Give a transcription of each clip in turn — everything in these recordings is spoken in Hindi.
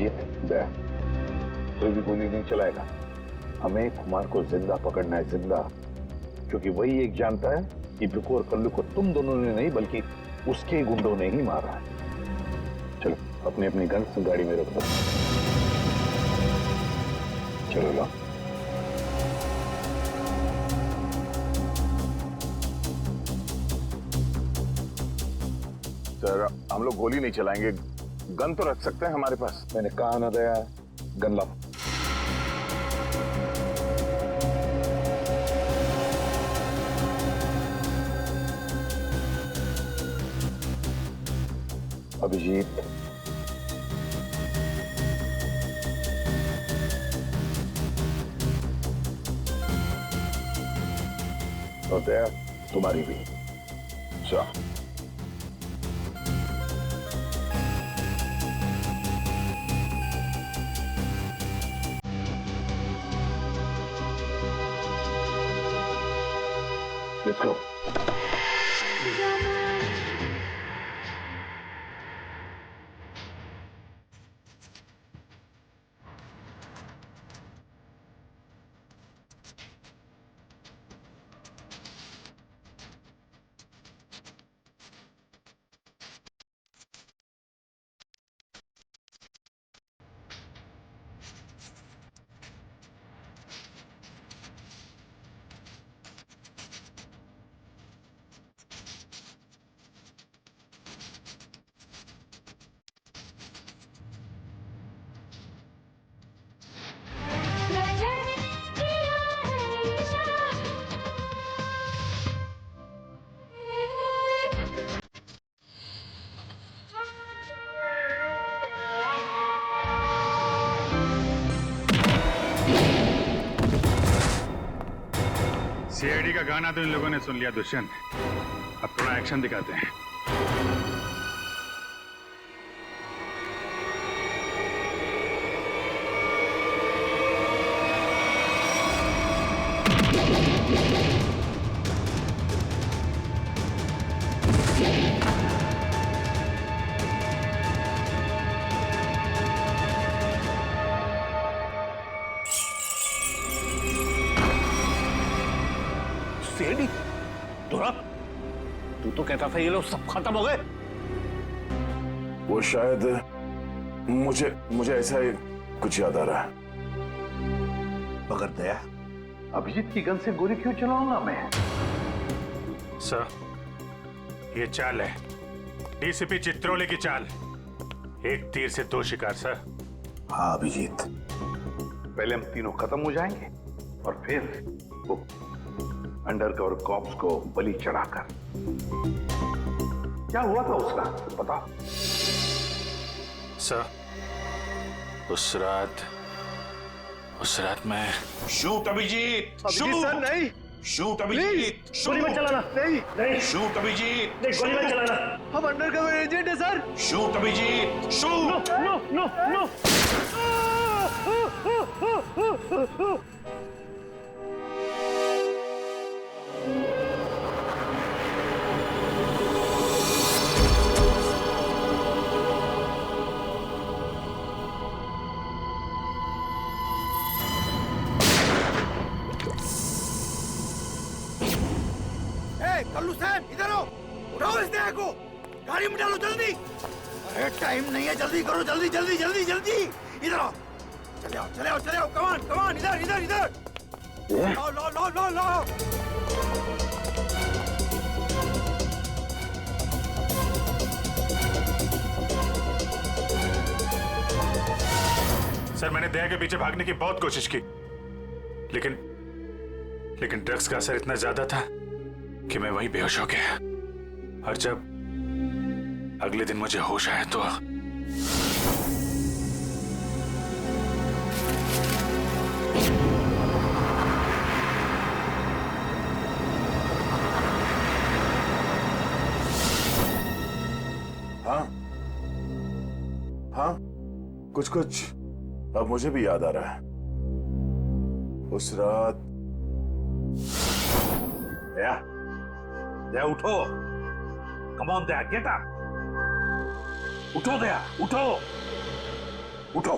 अभिजीत, दया, कोई भी गोली नहीं चलाएगा। हमें कुमार को जिंदा पकड़ना है, जिंदा, क्योंकि वही एक जानता है कि बिकू और कल्लू को तुम दोनों ने नहीं बल्कि उसके गुंडों ने ही मारा है। चलो अपनी अपनी गन गाड़ी में रख दो। चलो लो। सर हम लोग गोली नहीं चलाएंगे, गन तो रख सकते हैं हमारे पास। मैंने कहा ना दया, गन लाओ। अभिजीत, और दया तुम्हारी भी। चलो लेट्स गो। सीआईडी का गाना तो इन लोगों ने सुन लिया दुष्यंत, अब थोड़ा एक्शन दिखाते हैं। सीआईडी? तू तो कहता था ये लोग सब खत्म हो गए। वो शायद मुझे ऐसा ही कुछ याद आ रहा है। मगर दया, अभिजीत की गन से गोली क्यों चलाऊंगा मैं? सर ये चाल है डीसीपी चित्रोले की चाल, एक तीर से दो शिकार सर। हाँ अभिजीत, पहले हम तीनों खत्म हो जाएंगे और फिर वो अंडरकवर कॉप्स को बलि चढ़ाकर। क्या हुआ था उसका पता? सर उस रात मैं शूट अभिजीत, अभिजीत सर नहीं, शूट अभिजीत, गोली मत चलाना। नहीं नहीं शूट अभिजीत, नहीं, गोली मत चलाना। हम अंडरकवर एजेंट है sir. Shoot Abhijeet, shoot. No no no. Kallu सैन इधर आओ, उठाओ इस देह को, गाड़ी में डालो जल्दी। अरे टाइम नहीं है, जल्दी करो, जल्दी जल्दी जल्दी जल्दी। इधर आओ, चले आओ चले आओ चले आओ, कमान कमान, इधर इधर इधर। लो लो लो लो लो। सर मैंने दया के पीछे भागने की बहुत कोशिश की, लेकिन ड्रग्स का असर इतना ज्यादा था कि मैं वहीं बेहोश हो गया। और जब अगले दिन मुझे होश आया तो हाँ कुछ अब मुझे भी याद आ रहा है। उस रात दया उठो, come on Daya, get up, उठो दया उठो। उठो।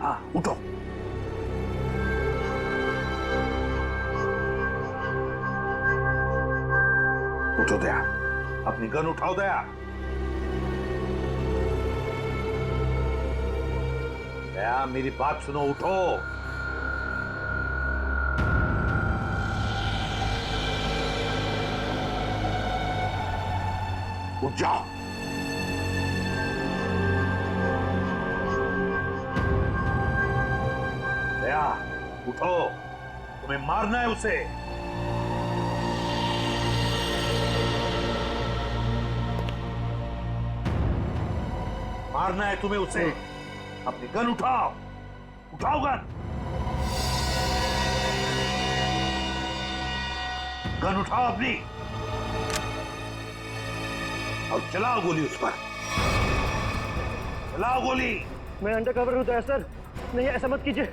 हाँ उठो। उठो दया, अपनी गन उठाओ दया। दया मेरी बात सुनो, उठो। उठ जाओ। दया उठो, तुम्हें मारना है उसे। मारना है तुम्हें उसे। अपनी गन उठाओ, उठाओ गन। गन उठाओ अपनी और चलाओ गोली उस पर। चलाओ गोली। मैं अंडर कवर हूँ सर, नहीं ऐसा मत कीजिए।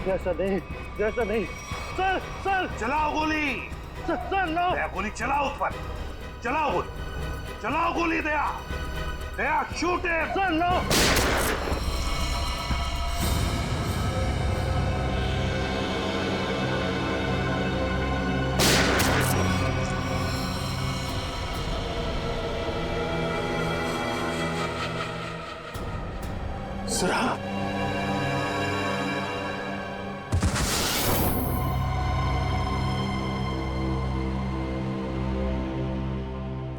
ऐसा नहीं, ऐसा नहीं सर। सर चलाओ गोली। Sir no. दया गोली चलाओ उस पर। चलाओ गोली, चलाओ गोली। Daya, Daya shoot him. Sir no. सरा,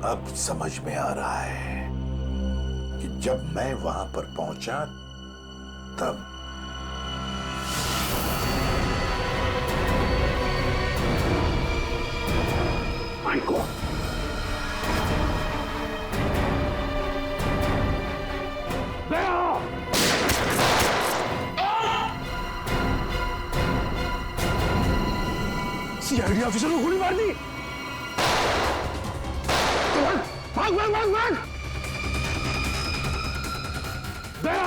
अब समझ में आ रहा है कि जब मैं वहां पर पहुंचा तब माय गॉड, सीआईडी ऑफिसर को गोली मार दी। भाग भाग भाग भाग। दया।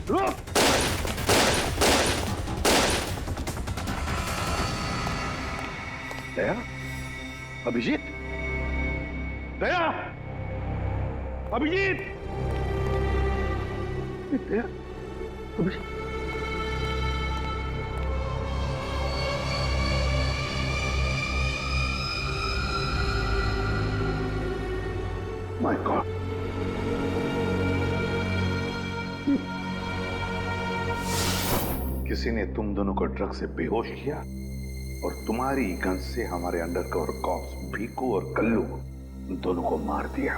रुक। दया, अभिजीत, दया, अभिजीत, दया, अभिजीत। माय गॉड, किसी ने तुम दोनों को ड्रग से बेहोश किया और तुम्हारी गन से हमारे अंडरकवर कॉप्स भीकू और कल्लू दोनों को मार दिया।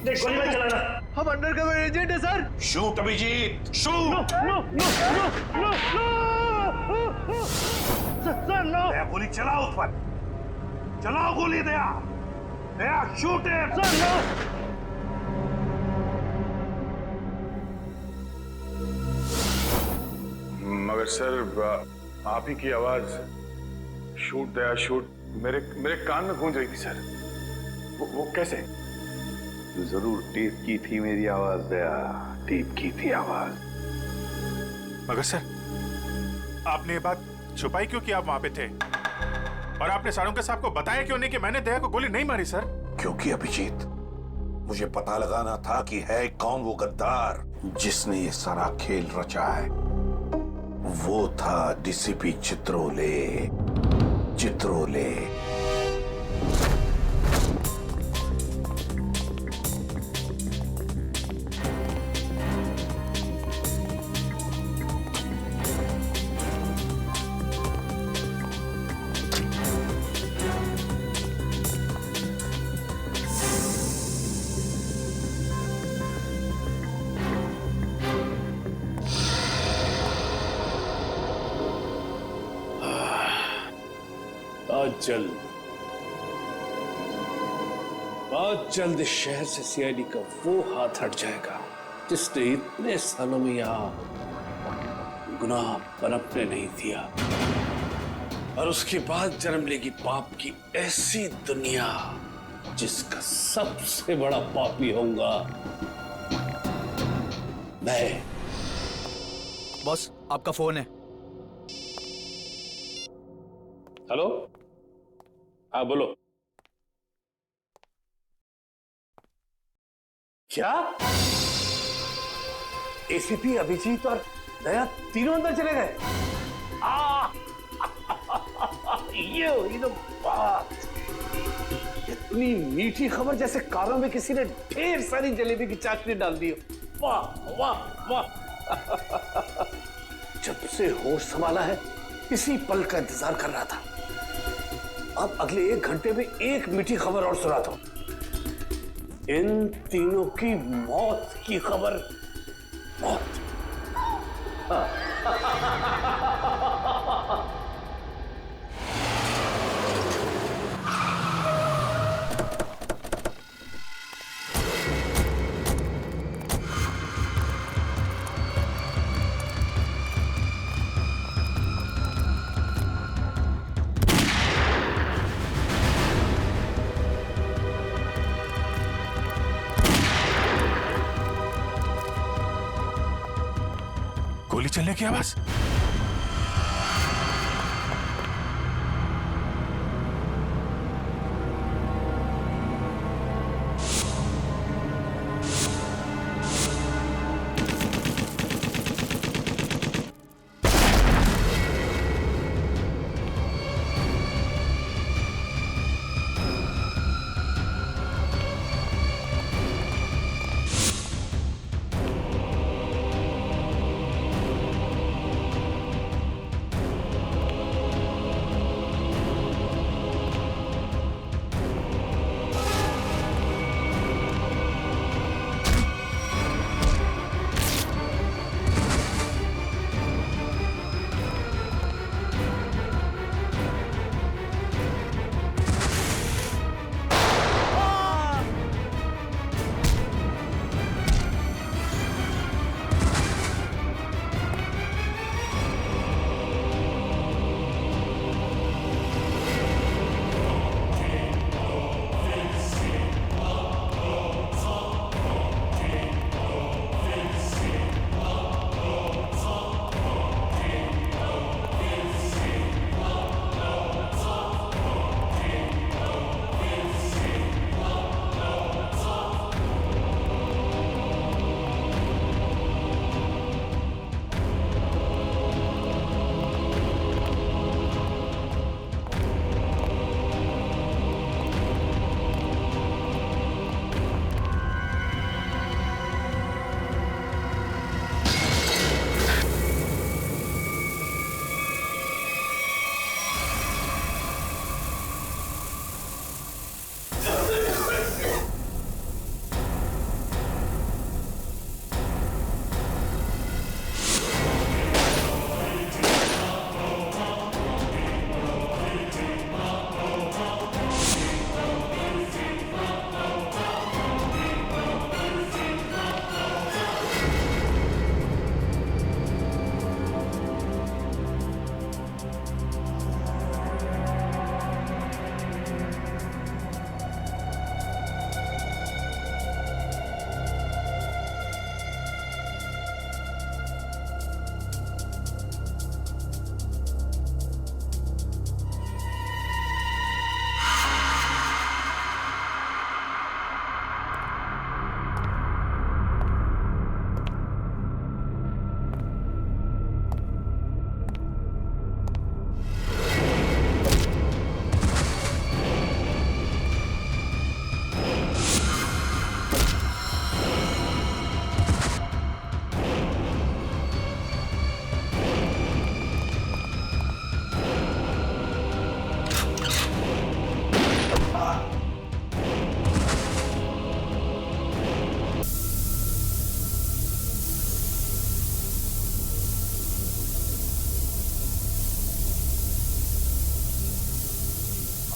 देख गोली मत चलाना, हम अंडरकवर एजेंट है sir. Shoot Abhijeet, shoot. No no no no no. Sir no. Daya गोली चलाओ उस पर। चलाओ गोली। Daya, Daya shoot him. Sir no. मगर सर आप ही की आवाज शूट दया शूट मेरे कान में गूंज रही थी सर। वो कैसे? जरूर टेप की थी मेरी आवाज दया, टेप की थी आवाज। मगर सर आपने ये बात छुपाई क्यों कि आप वहां पे थे? और आपने सारंग साहब को बताया क्यों नहीं कि मैंने दया को गोली नहीं मारी सर? क्योंकि अभिजीत, मुझे पता लगाना था कि है कौन वो गद्दार जिसने ये सारा खेल रचा है। वो था डीसीपी चित्रोले। चित्रोले। आज जल्द इस शहर से सीआईडी का वो हाथ हट जाएगा जिसने इतने सालों में यहाँ गुनाह पनपने नहीं दिया, और उसके बाद जन्म लेगी पाप की ऐसी दुनिया जिसका सबसे बड़ा पापी होऊंगा मैं। बॉस आपका फोन है। हेलो, हाँ बोलो। क्या एसीपी अभिजीत और दया तीनों अंदर चले गए? ये हुई तो बात। इतनी मीठी खबर जैसे कानों में किसी ने ढेर सारी जलेबी की चाशनी डाल दी। वाह वाह वाह। जब से होश संभाला है इसी पल का इंतजार कर रहा था। अब अगले 1 घंटे में एक मीठी खबर और सुनाता हूं। इन तीनों की मौत की खबर। मौत। गोली चलने की आवाज।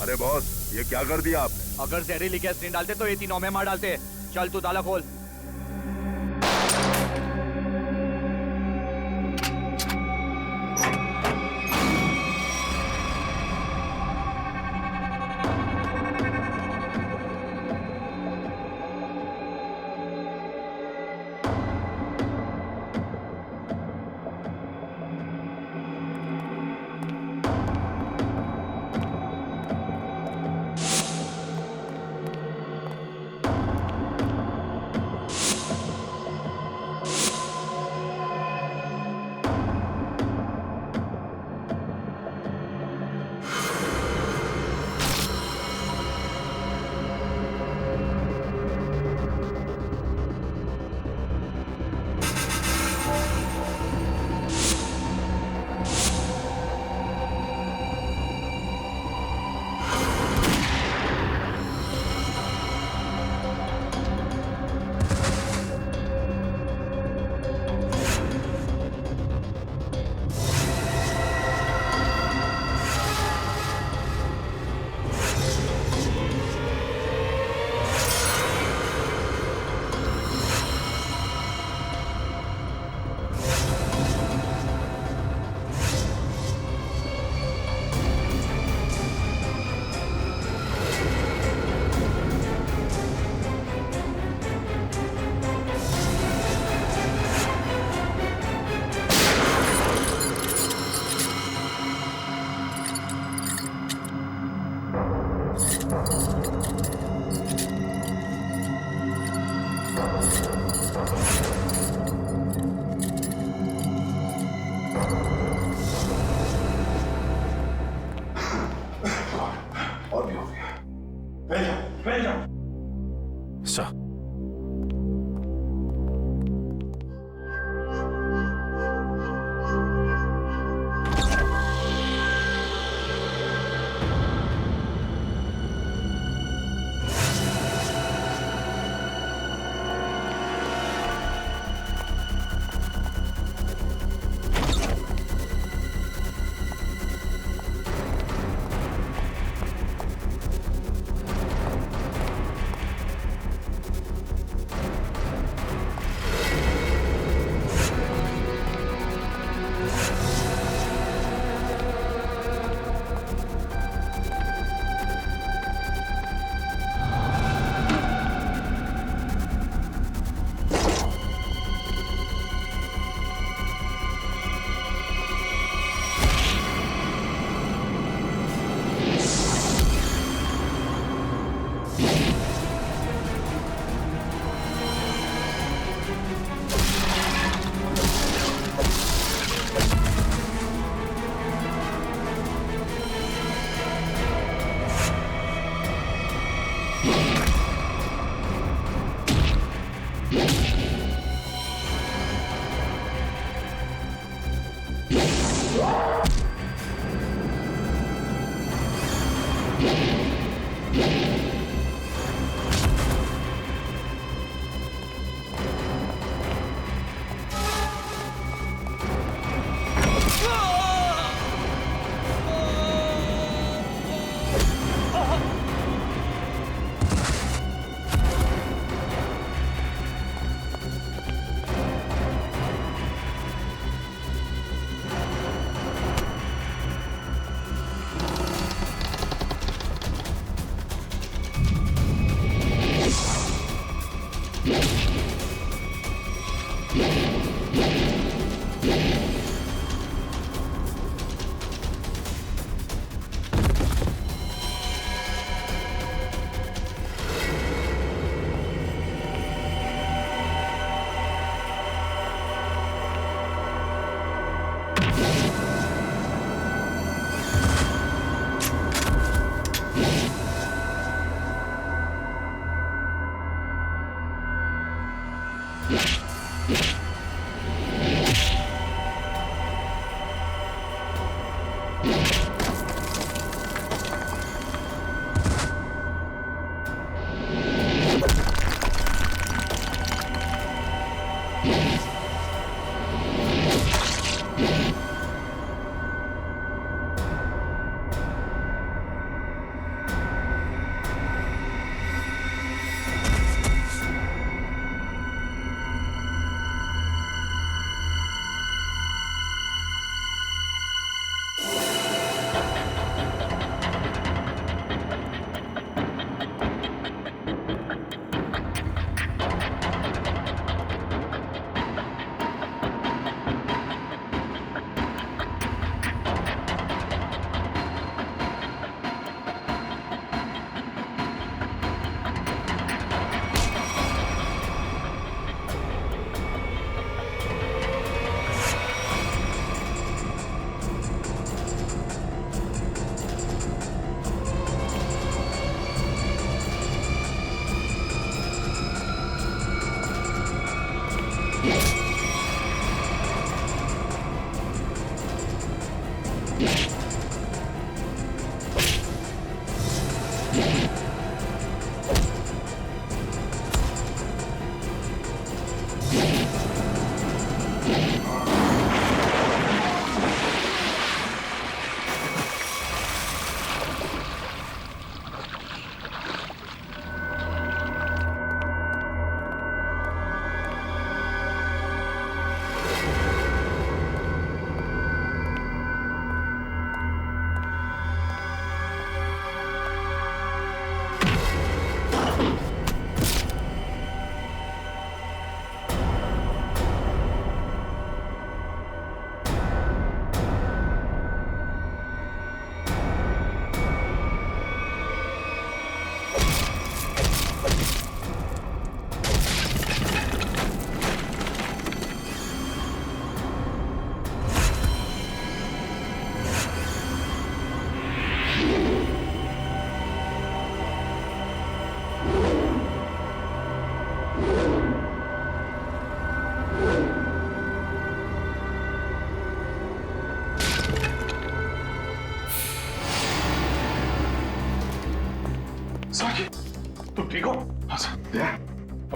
अरे बॉस, ये क्या कर दिया आपने? अगर जहरीली गैस नहीं डालते तो ये तीनों में मार डालते। चल तू ताला खोल। और भी हो गया। बैठ जाओ। Sir,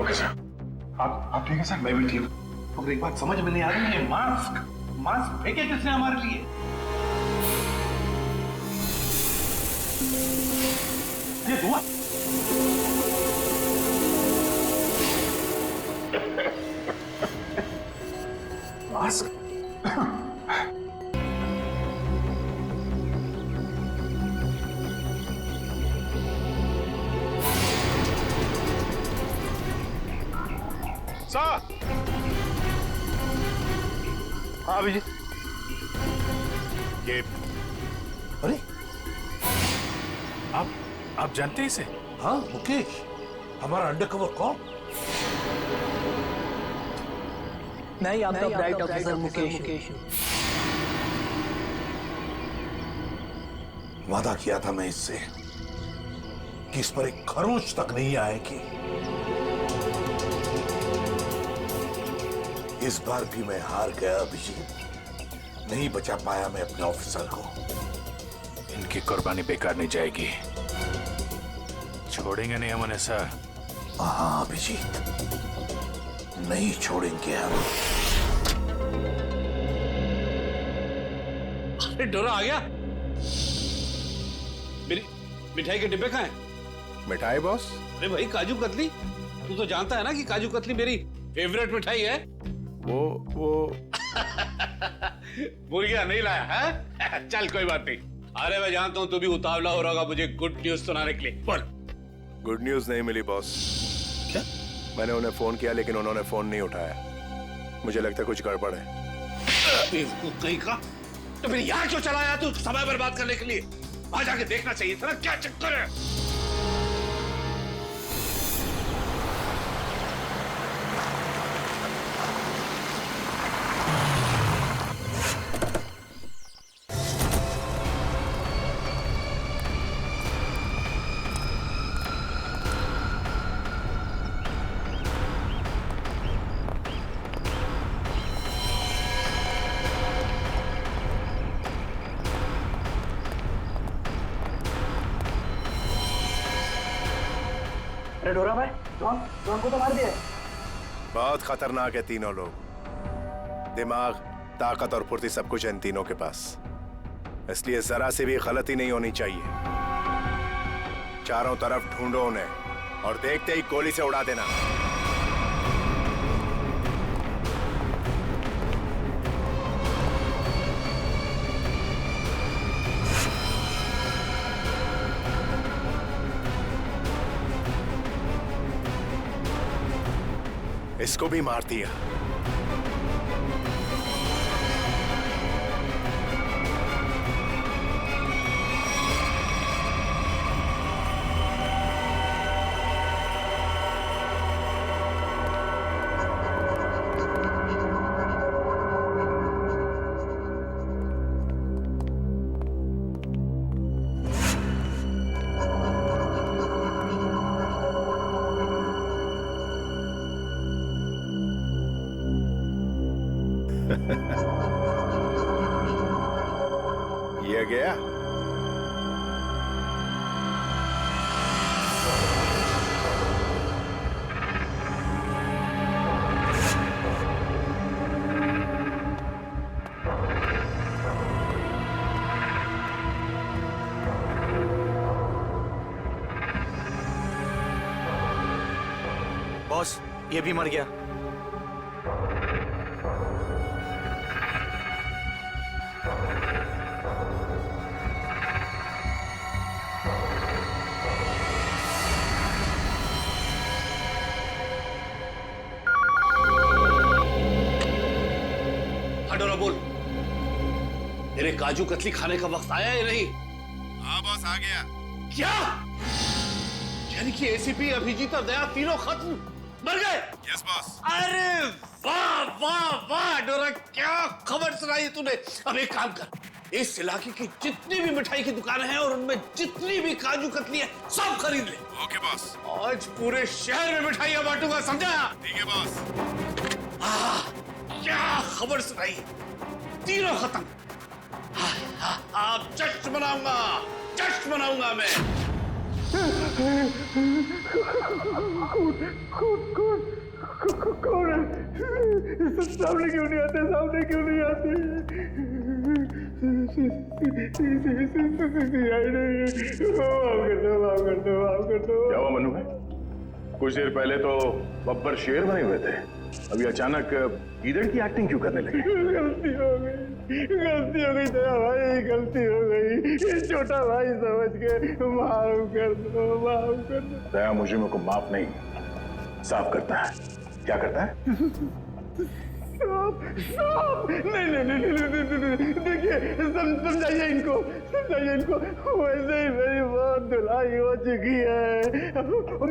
okay sir. आप ठीक है सर? मैं भी ठीक हूँ। तो एक बात समझ में नहीं आ रही है, मास्क मास्क फेंके किसने हमारे लिए? ये धुआं मास्क सर। हाँ अभिजीत। ये अरे आप जानते हैं इसे? हाँ मुकेश, हमारा अंडरकवर कौन? मैं ही आपका ब्राइट ऑफिसर मुकेश हूँ। वादा किया था मैं इससे कि इस पर एक खरोंच तक नहीं आएगी। इस बार भी मैं हार गया अभिजीत। नहीं बचा पाया मैं अपने ऑफिसर को। इनकी कुर्बानी बेकार नहीं जाएगी। छोड़ेंगे नहीं हम उन्हें सर। हाँ अभिजीत, नहीं छोड़ेंगे हम। अरे डोरा आ गया। मेरी मिठाई के डिब्बे कहाँ हैं? मिठाई बॉस? अरे भाई काजू कतली, तू तो जानता है ना कि काजू कतली मेरी फेवरेट मिठाई है। वो भूल गया, नहीं लाया है? चल कोई बात नहीं। अरे मैं जानता हूँ तू भी उतावला हो रहा होगा मुझे गुड न्यूज सुनाने के लिए। बोल। गुड न्यूज नहीं मिली बॉस। क्या? मैंने उन्हें फोन किया लेकिन उन्होंने फोन नहीं उठाया। मुझे लगता है कुछ गड़बड़ है। बेवकूफ कहीं का। तो फिर यहाँ क्यों चला आया तू समय बर्बाद करने के लिए? वहां जाके देखना चाहिए था ना क्या चक्कर है। अरे डोरा भाई, ड्रोन को तो मार दिया। बहुत खतरनाक है तीनों लोग। दिमाग, ताकत और फुर्ती सब कुछ है इन तीनों के पास। इसलिए जरा से भी गलती नहीं होनी चाहिए। चारों तरफ ढूंढो उन्हें और देखते ही गोली से उड़ा देना। इसको भी मार दिया। ये गया। बॉस, ये भी मर गया। डोरा बोल, तेरे काजू कतली खाने का वक्त आया या नहीं? हाँ बॉस, आ गया। क्या? यानी कि एसीपी, अभिजीत और दया तीनों खत्म, मर गए? Yes boss. अरे वाह वाह वाह डोरा, क्या खबर सुनाई तूने। अब एक काम कर, इस इलाके की जितनी भी मिठाई की दुकानें हैं और उनमें जितनी भी काजू कतली है सब खरीद ले। Okay boss. आज पूरे शहर में मिठाइयां बांटूंगा, समझा? ठीक है बॉस। क्या खबर सुनाई, तीनों खत्म। अब जश्न मनाऊंगा, जश्न मनाऊंगा मैं। कौन है? सामने क्यों नहीं आते? सामने क्यों नहीं आते? क्या हुआ मनु भाई? कुछ देर पहले तो बब्बर शेर बने हुए थे, अभी अचानक ईदड़ की एक्टिंग क्यों करने लगे? गलती हो गई दया भाई, गलती हो गई। छोटा भाई समझ के माफ कर दो, माफ कर दो। दया मुजरिमों को माफ नहीं, साफ करता है। क्या करता है? साफ नहीं, देखिए समझाइए इनको, वैसे ही मेरी बहुत धुलाई हो चुकी है।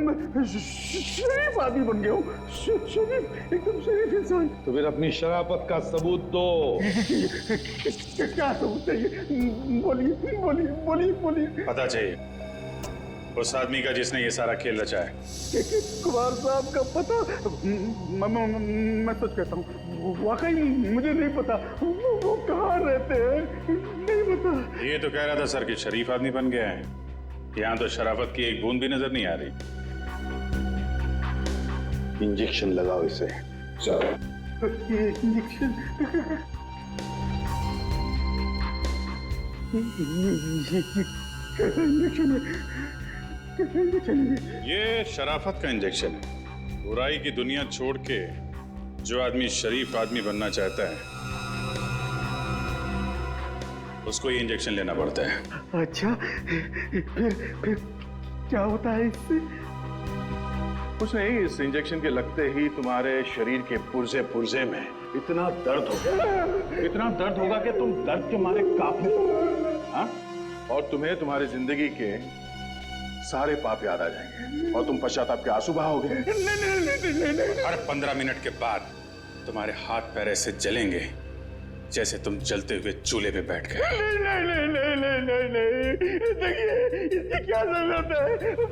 मैं शरीफ आदमी बन गया हूँ, शरीफ, एकदम शरीफ इंसान। तो फिर अपनी शराफत का सबूत दो। क्या सबूत चाहिए? बोलिए। पता चाहिए उस आदमी का जिसने ये सारा खेल रचा है। कुमार साहब का पता? मैं सच कहता हूँ, वाकई मुझे नहीं पता। वो कहाँ रहते हैं नहीं पता। ये तो कह रहा था सर कि शरीफ आदमी बन गया है। यहाँ तो शराफत की एक बूंद भी नजर नहीं आ रही। इंजेक्शन लगाओ इसे। ये शराफत का इंजेक्शन है। बुराई की दुनिया छोड़ के जो आदमी शरीफ आदमी बनना चाहता है उसको ये इंजेक्शन लेना पड़ता है। अच्छा, फिर क्या होता है इससे? कुछ नहीं, इस इंजेक्शन के लगते ही तुम्हारे शरीर के पुर्जे पुर्जे में इतना दर्द होगा कि तुम दर्द के मारे कांपने लगोगे। हाँ? और तुम्हें तुम्हारी जिंदगी के सारे पाप याद आ जाएंगे और तुम पश्चाताप के आंसू बहाओगे। हर 15 मिनट के बाद तुम्हारे हाथ पैर ऐसे जलेंगे जैसे तुम जलते हुए चूल्हे पे बैठ गए। नहीं, देखिए इसकी क्या जरूरत है?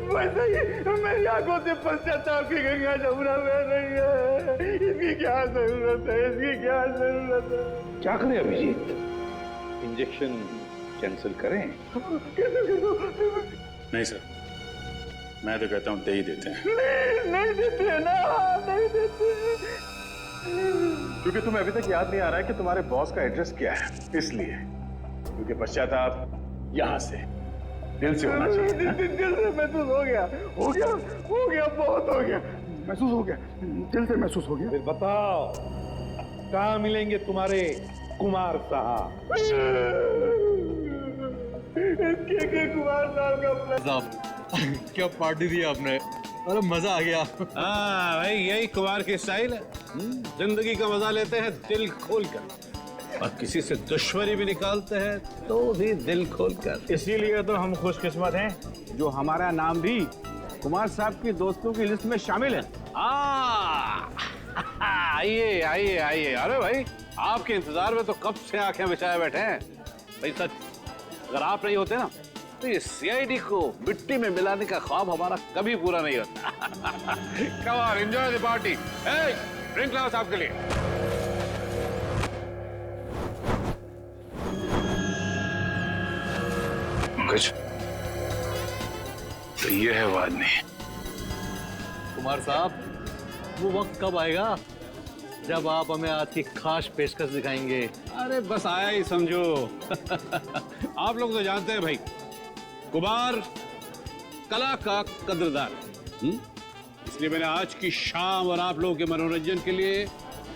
वैसे ही मेरी आंखों से पश्चाताप की गंगा जमुना बह रही है। इसकी क्या जरूरत है? क्या करें अभिजीत? इंजेक्शन कैंसिल करें? नहीं सर, मैं तो कहता हूँ दे ही देते हैं। नहीं देते ना, नहीं देते। क्योंकि तुम्हें अभी तक याद नहीं आ रहा है कि तुम्हारे बॉस का एड्रेस क्या है, इसलिए। क्योंकि पश्चाताप यहाँ से दिल से होना चाहिए। दिल से महसूस हो गया, बहुत हो गया, महसूस हो गया, दिल से महसूस हो गया। फिर बताओ कहाँ मिलेंगे तुम्हारे कुमार साहब? कुमार साहब का साहब क्या पार्टी दी आपने, अरे मजा आ गया। हाँ भाई, यही कुमार की स्टाइल है। जिंदगी का मजा लेते हैं दिल खोल कर, और किसी से दुश्मनी भी निकालते हैं तो भी दिल खोल कर। इसीलिए तो हम खुशकिस्मत हैं जो हमारा नाम भी कुमार साहब की दोस्तों की लिस्ट में शामिल है। आइए आइए आइए। अरे भाई, आपके इंतजार में तो कब से आंखें बिछाए बैठे हैं। भाई सच, अगर आप नहीं होते ना तो ये सीआईडी को मिट्टी में मिलाने का ख्वाब हमारा कभी पूरा नहीं होता। Come on, enjoy the party. Drink लाओ साहब के लिए। कुछ तो ये है वो आदमी। कुमार साहब, वो वक्त कब आएगा जब आप हमें आज की खास पेशकश दिखाएंगे? अरे बस आया ही समझो। आप लोग तो जानते हैं भाई, कुमार कला का कदरदान। इसलिए मैंने आज की शाम और आप लोगों के मनोरंजन के लिए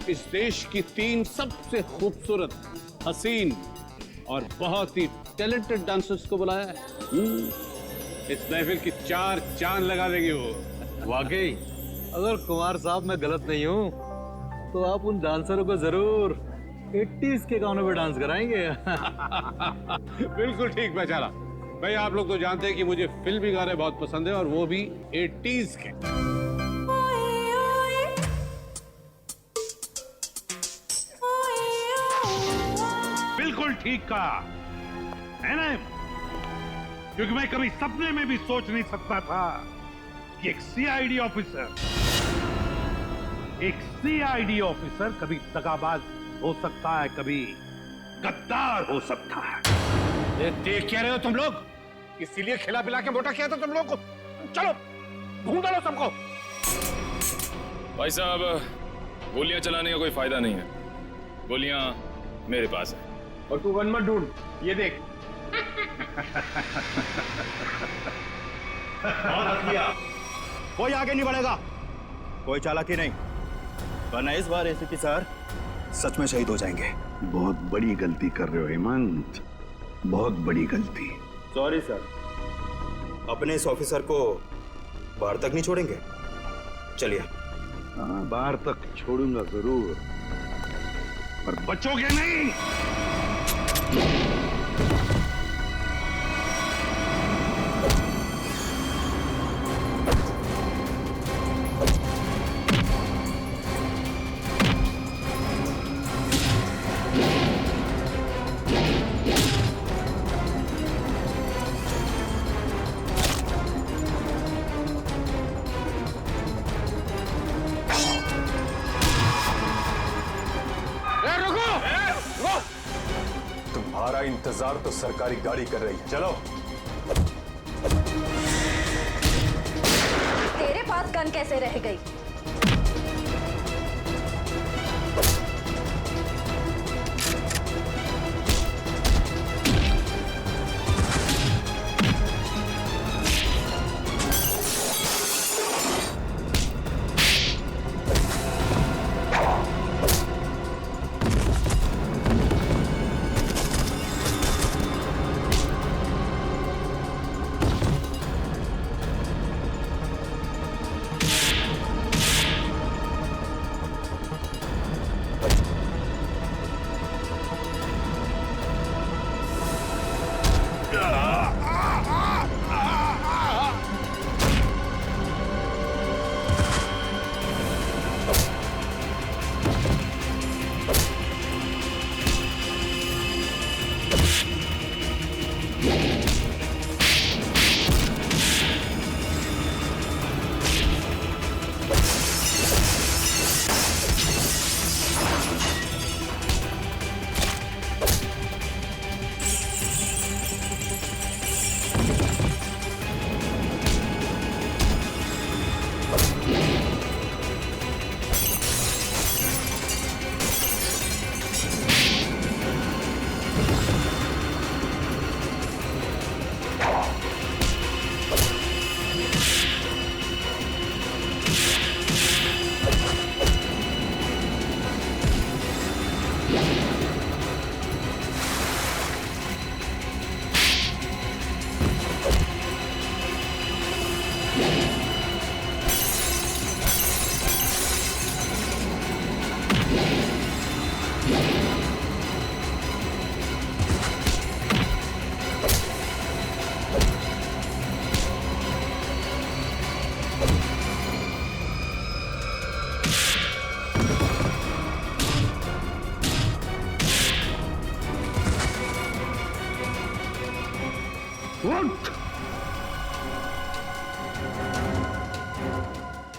इस देश की 3 सबसे खूबसूरत, हसीन और बहुत ही टैलेंटेड डांसर्स को बुलाया है। इस महफिल की 4 चांद लगा देंगे वो। वाकई, अगर कुमार साहब मैं गलत नहीं हूँ तो आप उन डांसरों को जरूर 80s के गानों पे डांस कराएंगे। बिल्कुल ठीक पहचाना भाई। आप लोग तो जानते हैं कि मुझे फिल्मी गाने बहुत पसंद है, और वो भी 80s के। बिल्कुल ठीक कहा है ना, क्योंकि मैं कभी सपने में भी सोच नहीं सकता था कि एक सीआईडी ऑफिसर कभी दगाबाज हो सकता है, कभी गद्दार हो सकता है। ये देख क्या रहे हो तुम लोग? इसीलिए खिला पिला के मोटा किया था तुम लोग को। चलो ढूंढ लो सबको। भाई साहब, गोलियां चलाने का कोई फायदा नहीं है, गोलियां मेरे पास है। और तू गन मत ढूंढ, ये देख। कोई आगे नहीं बढ़ेगा, कोई चालाकी नहीं, वरना इस बार एसीपी सर सच में शहीद हो जाएंगे। बहुत बड़ी गलती कर रहे हो हेमंत, बहुत बड़ी गलती। सॉरी सर, अपने इस ऑफिसर को बाहर तक नहीं छोड़ेंगे। चलिए। हाँ, बाहर तक छोड़ूंगा जरूर, पर बचोगे नहीं। तुम्हारा इंतजार तो सरकारी गाड़ी कर रही है, चलो। तेरे पास गन कैसे रह गई?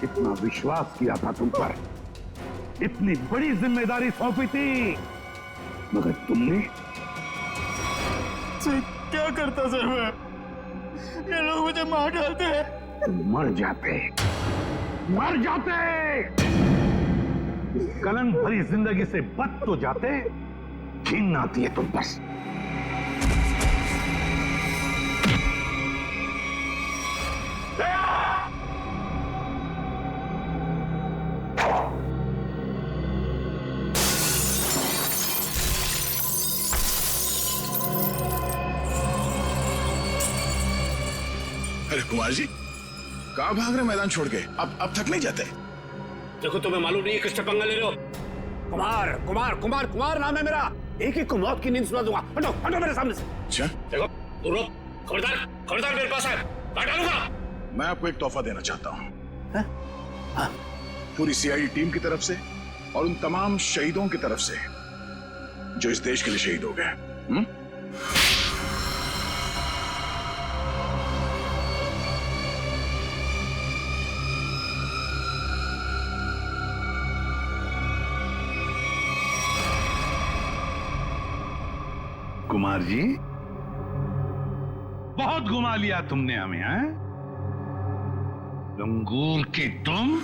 इतना विश्वास किया था तुम पर, इतनी बड़ी जिम्मेदारी सौंपी थी, मगर तुमने। क्या करता सर मैं? ये लोग मुझे मार डालते हैं। तुम मर जाते, मर जाते, कलन भरी जिंदगी से बच तो जाते, घिन आती है तुम बस। अरे कुमार जी, कहाँ भाग रहे मैदान छोड़ के? अब थक नहीं जाते? देखो, तुम्हें मालूम नहीं है किससे पंगा ले रहे हो? कुमार कुमार कुमार कुमार नाम है मेरा। एक एक को मौत की नींद सुना दूंगा। हटो हटो मेरे सामने से। अच्छा, देखो तू रुक, खबरदार खबरदार, मेरे पास है, काट डालूंगा। मैं आपको एक तोहफा देना चाहता हूँ, पूरी सीआईडी टीम की तरफ से और उन तमाम शहीदों की तरफ से जो इस देश के लिए शहीद हो गए। कुमार जी, बहुत घुमा लिया तुमने हमें, हैं? लंगूर की तुम।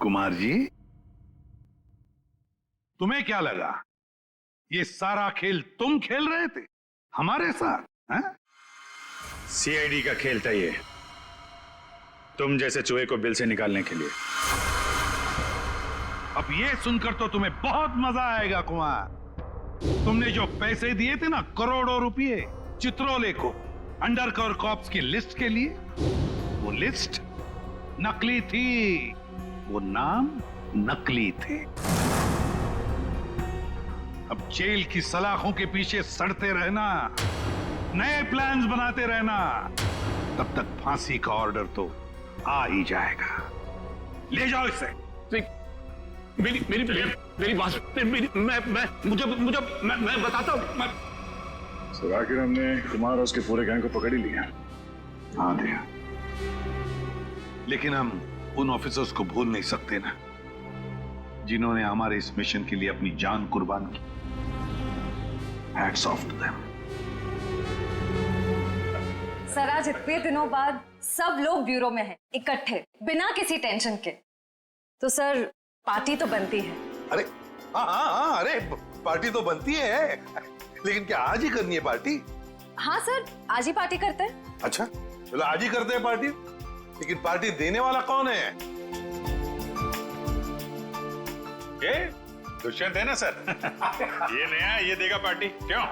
कुमार जी, तुम्हें क्या लगा ये सारा खेल तुम खेल रहे थे हमारे साथ, हैं? सीआईडी का खेल था ये, तुम जैसे चूहे को बिल से निकालने के लिए। अब ये सुनकर तो तुम्हें बहुत मजा आएगा कुमार। तुमने जो पैसे दिए थे ना, करोड़ों रुपए चित्रोले को अंडरकवर कॉप्स की लिस्ट के लिए, वो लिस्ट नकली थी, वो नाम नकली थे। अब जेल की सलाखों के पीछे सड़ते रहना, नए प्लान्स बनाते रहना, तब तक फांसी का ऑर्डर तो आ ही जाएगा। ले जाओ इसे। मेरी मेरी मेरी बात, मैं बताता हूँ। सर आखिर हमने कुमार और उसके पूरे गैंग को पकड़ ही लिया। हाँ दिया, लेकिन हम उन ऑफिसर्स को भूल नहीं सकते ना, जिन्होंने हमारे इस मिशन के लिए अपनी जान कुर्बान की। Hats off to them. Sir आज इतने दिनों बाद सब लोग ब्यूरो में हैं, इकट्ठे, बिना किसी टेंशन के। तो सर पार्टी तो बनती है। अरे हाँ, अरे पार्टी तो बनती है, लेकिन क्या आज ही करनी है पार्टी? हाँ सर, आज ही पार्टी करते हैं। अच्छा चलो आज ही करते हैं पार्टी, लेकिन पार्टी देने वाला कौन है? ये दुष्यंत है ना सर। ये नया है, ये देगा पार्टी, क्यों?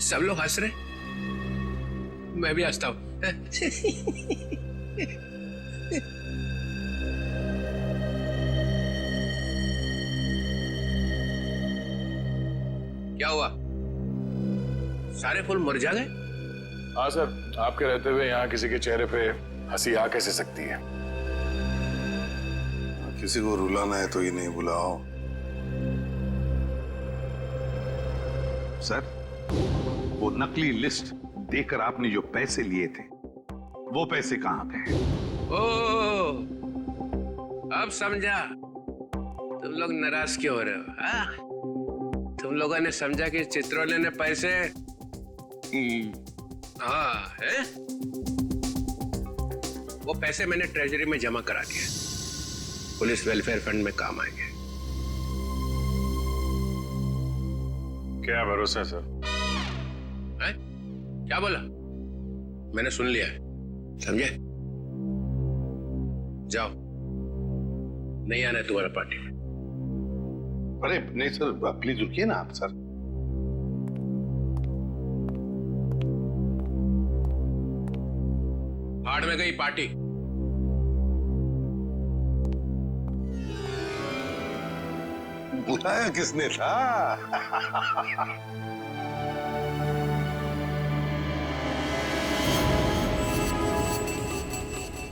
सब लोग हंस रहे, मैं भी हंसता हूं। क्या हुआ, सारे फूल मुरझा जाए? हाँ सर, आपके रहते हुए यहाँ किसी के चेहरे पे हंसी आ कैसे सकती है? किसी को रुलाना है तो इन्हें बुलाओ। सर, वो नकली लिस्ट देकर आपने जो पैसे लिए थे, वो पैसे कहां गए? ओ, अब समझा तुम लोग नाराज क्यों हो रहे हो? हाँ? तुम लोगों ने समझा कि चित्रोले ने पैसे हाँ है? वो पैसे मैंने ट्रेजरी में जमा करा दिए, पुलिस वेलफेयर फंड में काम आएंगे। क्या भरोसा सर? है? क्या बोला? मैंने सुन लिया है, समझे? जाओ, नहीं आना है तुम्हारा पार्टी में। अरे नहीं सर, प्लीज रुकिए ना आप सर। भाड़ में गई पार्टी। बुलाया किसने था?